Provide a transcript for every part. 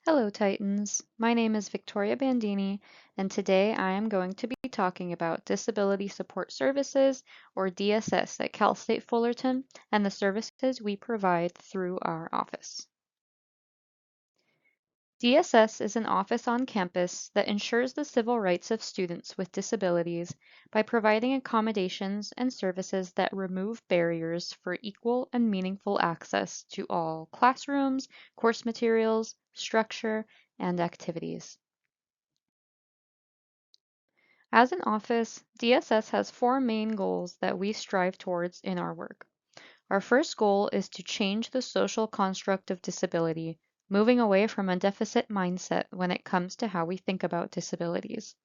Hello, Titans. My name is Victoria Bandini, and today I am going to be talking about Disability Support Services, or DSS, at Cal State Fullerton and the services we provide through our office. DSS is an office on campus that ensures the civil rights of students with disabilities by providing accommodations and services that remove barriers for equal and meaningful access to all classrooms, course materials, structure, and activities. As an office, DSS has four main goals that we strive towards in our work. Our first goal is to change the social construct of disability, moving away from a deficit mindset when it comes to how we think about disabilities.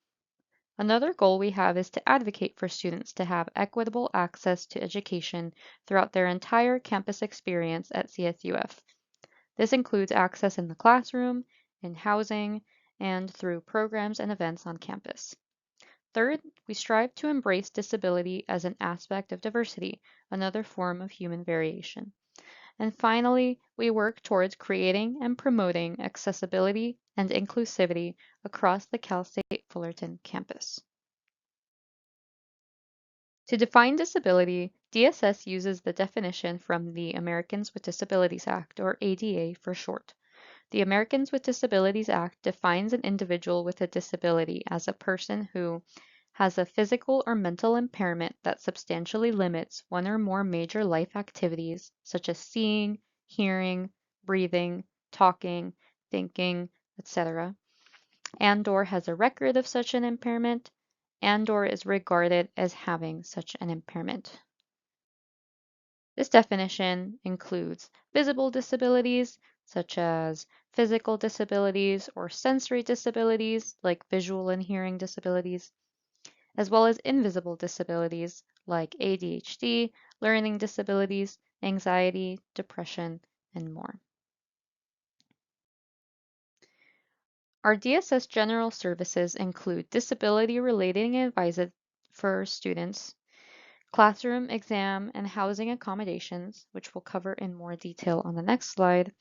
Another goal we have is to advocate for students to have equitable access to education throughout their entire campus experience at CSUF. This includes access in the classroom, in housing, and through programs and events on campus. Third, we strive to embrace disability as an aspect of diversity, another form of human variation. And finally, we work towards creating and promoting accessibility and inclusivity across the Cal State Fullerton campus. To define disability, DSS uses the definition from the Americans with Disabilities Act, or ADA for short. The Americans with Disabilities Act defines an individual with a disability as a person who has a physical or mental impairment that substantially limits one or more major life activities such as seeing, hearing, breathing, talking, thinking, etc., and/or has a record of such an impairment, and/or is regarded as having such an impairment. This definition includes visible disabilities, such as physical disabilities or sensory disabilities, like visual and hearing disabilities, as well as invisible disabilities, like ADHD, learning disabilities, anxiety, depression, and more. Our DSS general services include disability-related advice for students, classroom, exam, and housing accommodations, which we'll cover in more detail on the next slide,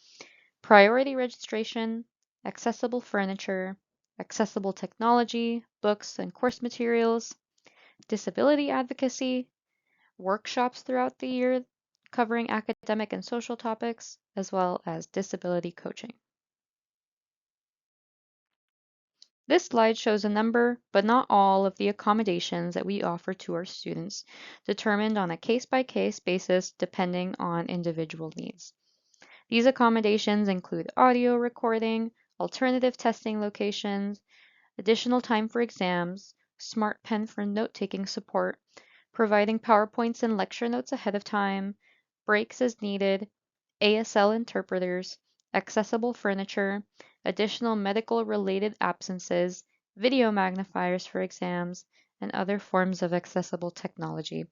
priority registration, accessible furniture, accessible technology, books and course materials, disability advocacy, workshops throughout the year covering academic and social topics, as well as disability coaching. This slide shows a number, but not all, of the accommodations that we offer to our students, determined on a case-by-case basis depending on individual needs. These accommodations include audio recording, alternative testing locations, additional time for exams, smart pen for note-taking support, providing PowerPoints and lecture notes ahead of time, breaks as needed, ASL interpreters, accessible furniture, additional medical-related absences, video magnifiers for exams, and other forms of accessible technology.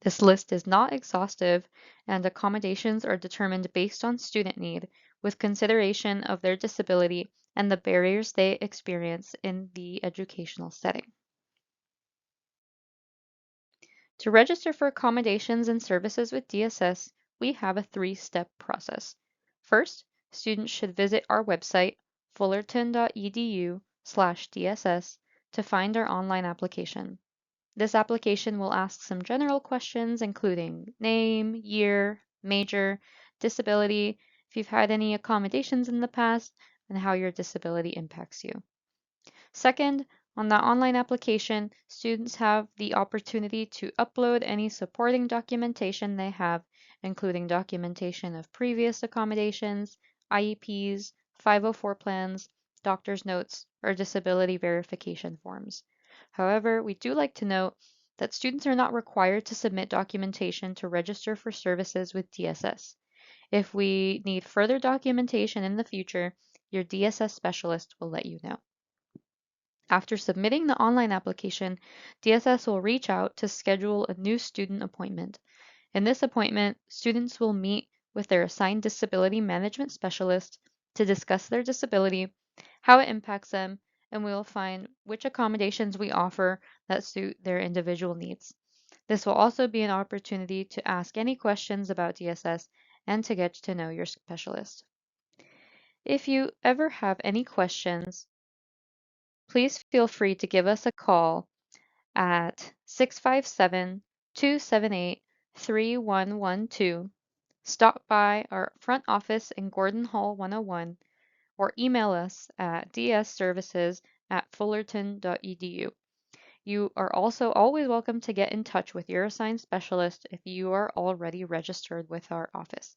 This list is not exhaustive, and accommodations are determined based on student need, with consideration of their disability and the barriers they experience in the educational setting. To register for accommodations and services with DSS, we have a three-step process. First, students should visit our website, fullerton.edu/DSS, to find our online application. This application will ask some general questions including name, year, major, disability, if you've had any accommodations in the past, and how your disability impacts you. Second, on the online application, students have the opportunity to upload any supporting documentation they have, including documentation of previous accommodations, IEPs, 504 plans, doctor's notes, or disability verification forms. However, we do like to note that students are not required to submit documentation to register for services with DSS. If we need further documentation in the future, your DSS specialist will let you know. After submitting the online application, DSS will reach out to schedule a new student appointment. In this appointment, students will meet with their assigned disability management specialist to discuss their disability, how it impacts them, and we will find which accommodations we offer that suit their individual needs. This will also be an opportunity to ask any questions about DSS and to get to know your specialist. If you ever have any questions, please feel free to give us a call at 657-278-3112. Stop by our front office in Gordon Hall 101 or email us at dsservices@fullerton.edu. You are also always welcome to get in touch with your assigned specialist if you are already registered with our office.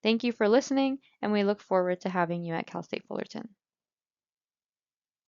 Thank you for listening, and we look forward to having you at Cal State Fullerton.